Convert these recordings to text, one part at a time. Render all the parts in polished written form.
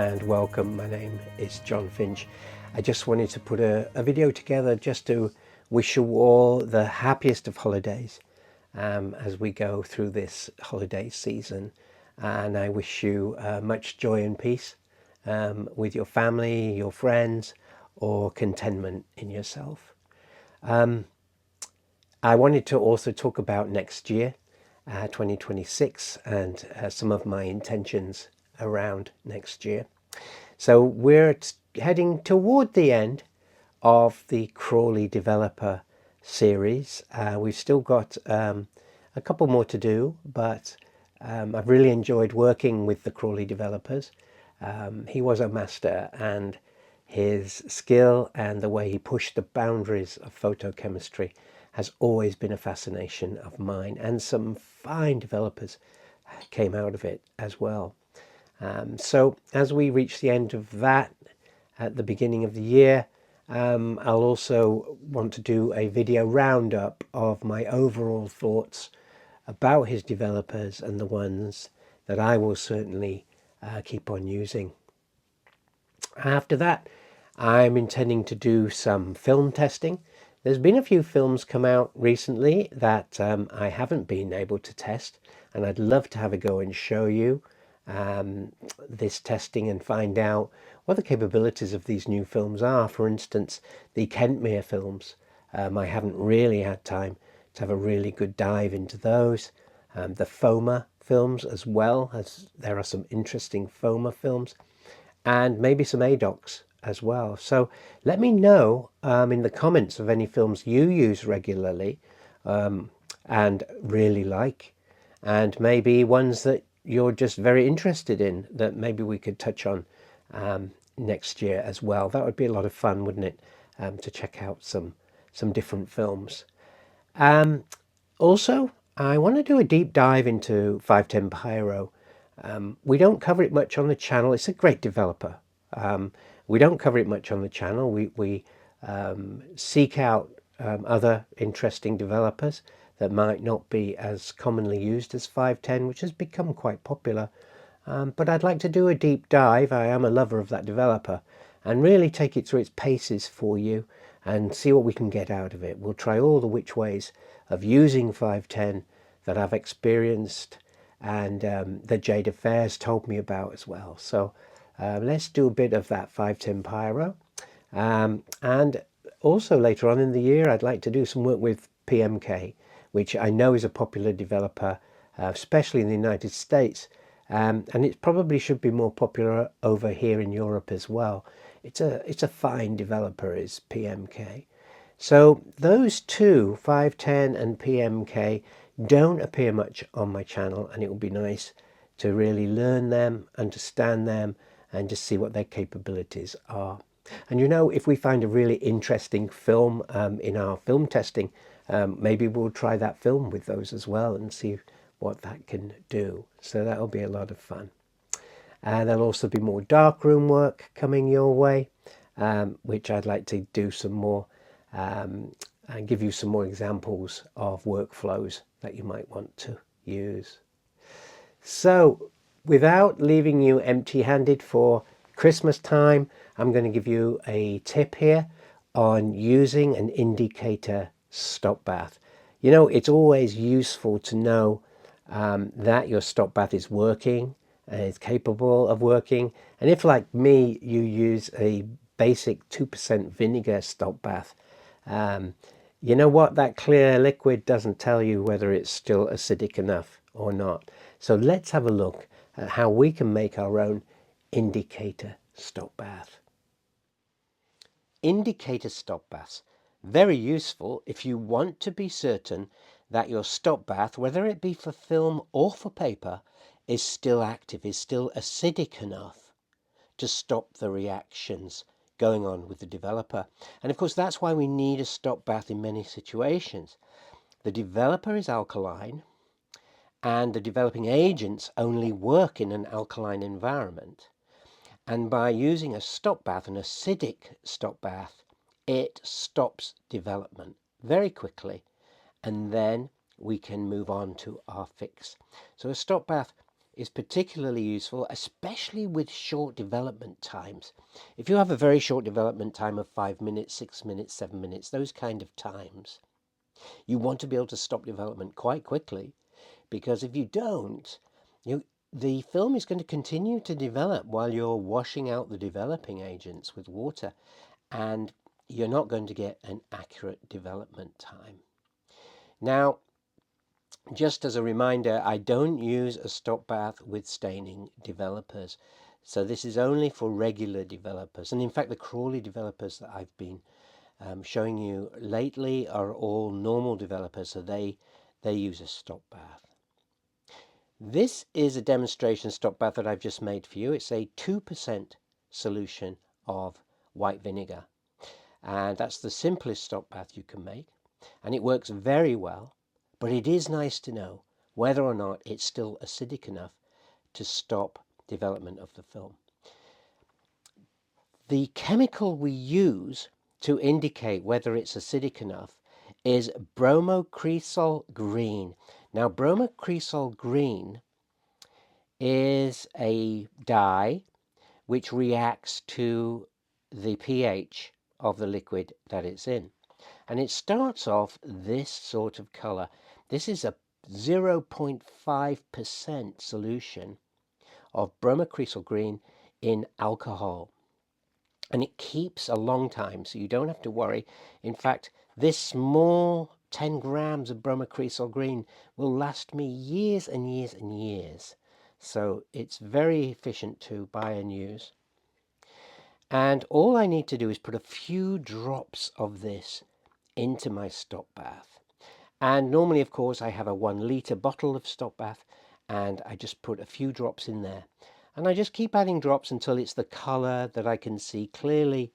and welcome. My name is John Finch. I just wanted to put a video together just to wish you all the happiest of holidays as we go through this holiday season, and I wish you much joy and peace with your family, your friends, or contentment in yourself. I wanted to also talk about next year, 2026, and some of my intentions around next year. So we're heading toward the end of the Crawley developer series. We've still got a couple more to do, but I've really enjoyed working with the Crawley developers. He was a master, and his skill and the way he pushed the boundaries of photochemistry has always been a fascination of mine, and some fine developers came out of it as well. So as we reach the end of that at the beginning of the year, I'll also want to do a video roundup of my overall thoughts about his developers and the ones that I will certainly keep on using. After that, I'm intending to do some film testing. There's been a few films come out recently that I haven't been able to test, and I'd love to have a go and show you this testing and find out what the capabilities of these new films are. For instance, the Kentmere films. I haven't really had time to have a really good dive into those. The FOMA films as well, as there are some interesting FOMA films, and maybe some ADOCs as well. So let me know in the comments of any films you use regularly and really like, and maybe ones that you're just very interested in that maybe we could touch on next year as well. That would be a lot of fun, wouldn't it, to check out some different films. Also, I want to do a deep dive into 510 Pyro. We don't cover it much on the channel. It's a great developer. We don't cover it much on the channel. We seek out other interesting developers that might not be as commonly used as 510, which has become quite popular. But I'd like to do a deep dive. I am a lover of that developer, and really take it through its paces for you and see what we can get out of it. We'll try all the which ways of using 510 that I've experienced and that Jada Fair's told me about as well. So let's do a bit of that 510 Pyro. And also later on in the year, I'd like to do some work with PMK, which I know is a popular developer, especially in the United States. And it probably should be more popular over here in Europe as well. It's a fine developer, is PMK. So those two, 510 and PMK, don't appear much on my channel, and it would be nice to really learn them, understand them, and just see what their capabilities are. And you know, if we find a really interesting film in our film testing, maybe we'll try that film with those as well and see what that can do. So that'll be a lot of fun. And there'll also be more darkroom work coming your way, which I'd like to do some more and give you some more examples of workflows that you might want to use. So without leaving you empty-handed for Christmas time, I'm going to give you a tip here on using an indicator stop bath. You know, it's always useful to know that your stop bath is working and is capable of working. And if, like me, you use a basic 2% vinegar stop bath, you know what? That clear liquid doesn't tell you whether it's still acidic enough or not. So let's have a look at how we can make our own indicator stop bath. Indicator stop baths. Very useful if you want to be certain that your stop bath, whether it be for film or for paper, is still active, is still acidic enough to stop the reactions going on with the developer. And of course, that's why we need a stop bath in many situations. The developer is alkaline, and the developing agents only work in an alkaline environment. And by using a stop bath, an acidic stop bath, it stops development very quickly, and then we can move on to our fix. So a stop bath is particularly useful, especially with short development times. If you have a very short development time of 5 minutes, 6 minutes, 7 minutes, those kind of times, you want to be able to stop development quite quickly, because if you don't, the film is going to continue to develop while you're washing out the developing agents with water, and you're not going to get an accurate development time. Now, just as a reminder, I don't use a stop bath with staining developers. So this is only for regular developers. And in fact, the Crawley developers that I've been showing you lately are all normal developers, so they use a stop bath. This is a demonstration stop bath that I've just made for you. It's a 2% solution of white vinegar. And that's the simplest stop bath you can make. And it works very well. But it is nice to know whether or not it's still acidic enough to stop development of the film. The chemical we use to indicate whether it's acidic enough is bromocresol green. Now, bromocresol green is a dye which reacts to the pH of the liquid that it's in. And it starts off this sort of color. This is a 0.5% solution of bromocresol green in alcohol. And it keeps a long time, so you don't have to worry. In fact, this small 10 grams of bromocresol green will last me years and years and years. So it's very efficient to buy and use. And all I need to do is put a few drops of this into my stop bath. And normally, of course, I have a 1 litre bottle of stop bath, and I just put a few drops in there. And I just keep adding drops until it's the color that I can see clearly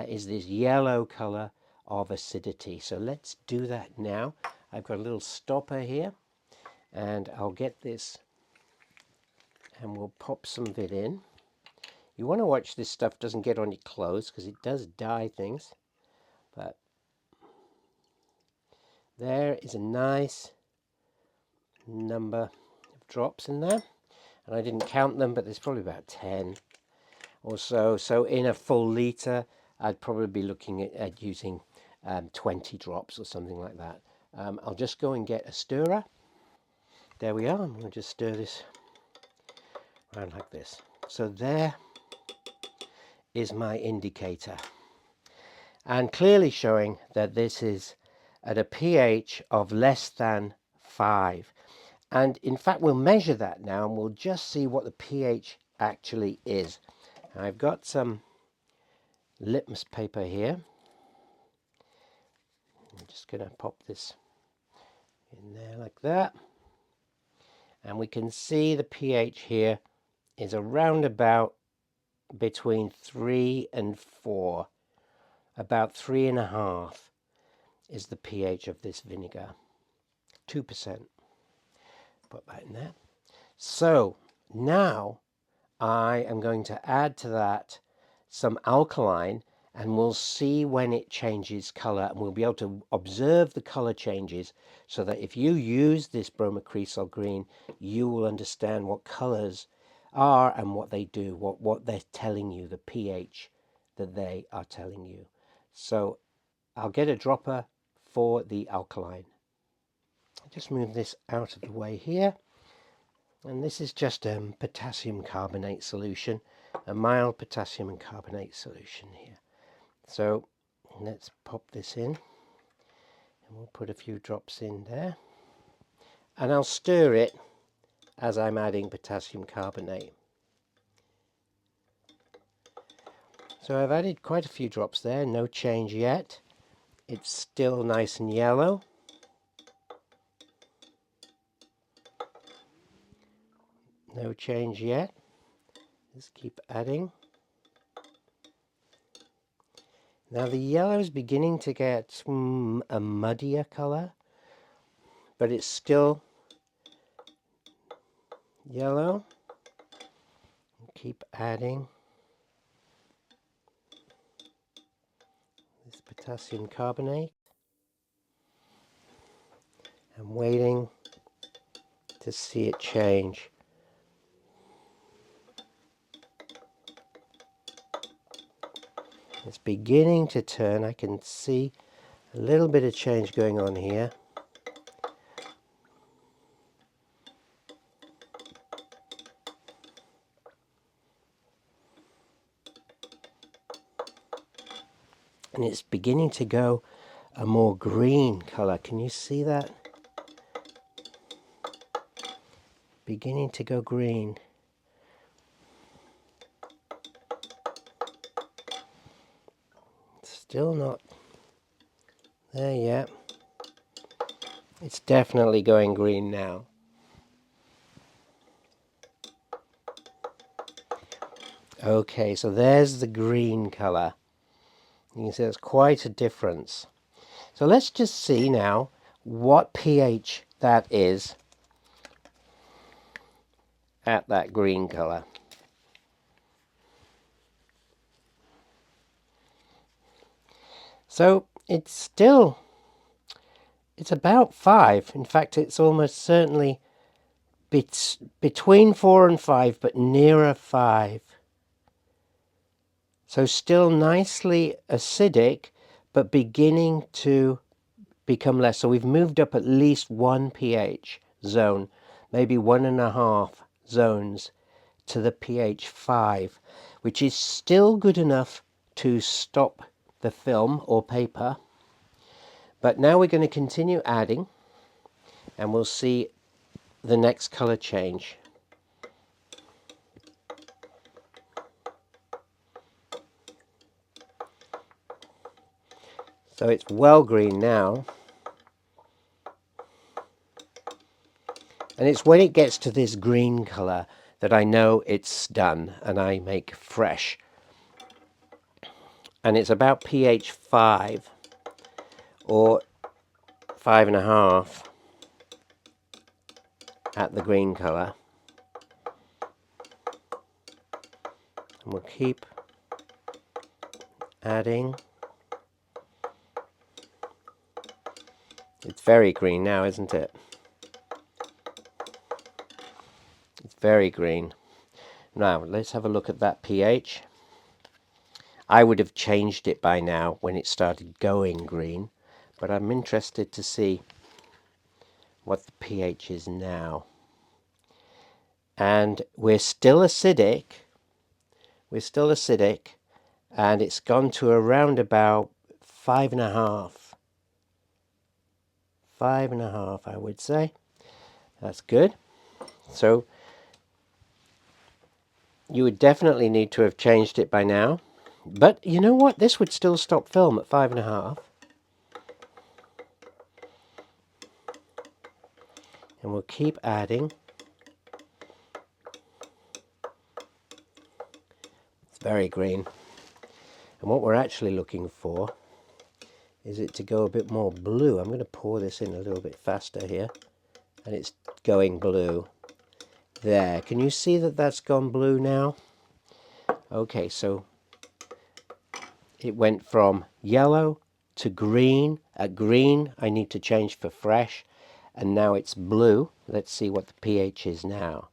is this yellow color of acidity. So let's do that now. I've got a little stopper here, and I'll get this, and we'll pop some of it in. You want to watch this stuff doesn't get on your clothes, because it does dye things. But there is a nice number of drops in there, and I didn't count them, but there's probably about 10 or so. So in a full litre, I'd probably be looking at using 20 drops or something like that. I'll just go and get a stirrer. There we are. I'm going to just stir this around like this. So there is my indicator, and clearly showing that this is at a pH of less than 5. And in fact, we'll measure that now, and we'll just see what the pH actually is. I've got some litmus paper here. I'm just going to pop this in there like that. And we can see the pH here is around about between 3 and 4. About 3.5 is the pH of this vinegar. 2%. Put that in there. So now I am going to add to that some alkaline, and we'll see when it changes color, and we'll be able to observe the color changes, so that if you use this bromocresol green, you will understand what colors are and what they do, what they're telling you, the pH that they are telling you. So I'll get a dropper for the alkaline. I'll just move this out of the way here. And this is just a potassium carbonate solution, a mild potassium and carbonate solution here. So let's pop this in, and we'll put a few drops in there. And I'll stir it as I'm adding potassium carbonate. So I've added quite a few drops there, no change yet. It's still nice and yellow. No change yet. Just keep adding. Now the yellow is beginning to get a muddier color, but it's still yellow. Keep adding this potassium carbonate. I'm waiting to see it change. It's beginning to turn. I can see a little bit of change going on here. And it's beginning to go a more green color. Can you see that? Beginning to go green. Still not there yet. It's definitely going green now. Okay, so there's the green color. You can see there's quite a difference. So let's just see now what pH that is at that green color. So it's about 5. In fact, it's almost certainly between 4 and 5, but nearer 5. So still nicely acidic, but beginning to become less. So we've moved up at least 1 pH zone, maybe 1.5 zones to the pH 5, which is still good enough to stop the film or paper. But now we're going to continue adding, and we'll see the next color change. So it's well green now. And it's when it gets to this green color that I know it's done and I make fresh. And it's about pH 5 or 5.5 at the green color. And we'll keep adding. It's very green now, isn't it? It's very green. Now, let's have a look at that pH. I would have changed it by now when it started going green, but I'm interested to see what the pH is now. And we're still acidic. And it's gone to around about 5.5. 5.5, I would say. That's good. So you would definitely need to have changed it by now. But you know what? This would still stop film at 5.5. And we'll keep adding. It's very green. And what we're actually looking for is it to go a bit more blue. I'm going to pour this in a little bit faster here. And it's going blue. There. Can you see that that's gone blue now? Okay, so it went from yellow to green. At green, I need to change for fresh. And now it's blue. Let's see what the pH is now.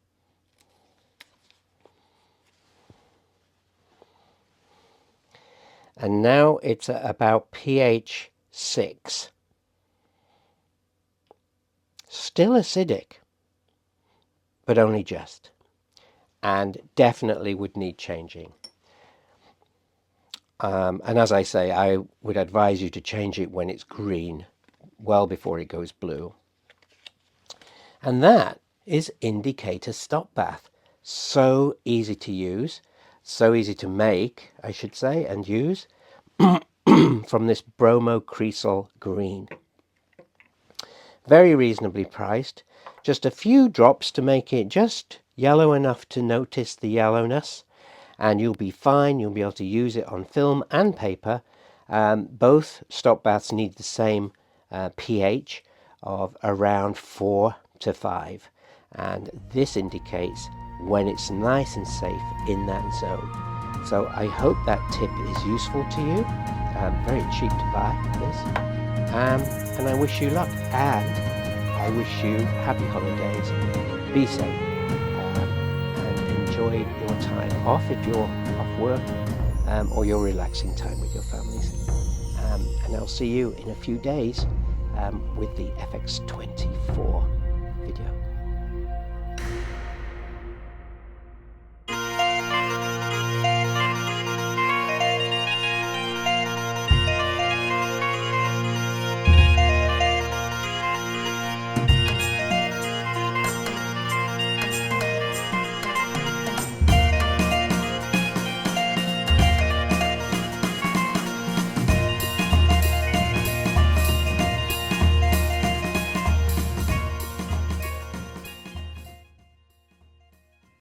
And now it's at about pH 6. Still acidic, but only just. And definitely would need changing. And as I say, I would advise you to change it when it's green, well before it goes blue. And that is indicator stop bath. So easy to use, so easy to make, I should say, and use from this bromo cresol green. Very reasonably priced. Just a few drops to make it just yellow enough to notice the yellowness, and you'll be fine. You'll be able to use it on film and paper. Both stop baths need the same pH of around 4 to 5, and this indicates when it's nice and safe in that zone. So I hope that tip is useful to you. Very cheap to buy this, and I wish you luck, and I wish you happy holidays. Be safe and enjoy your time off if you're off work. or your relaxing time with your families. And I'll see you in a few days with the FX24 video.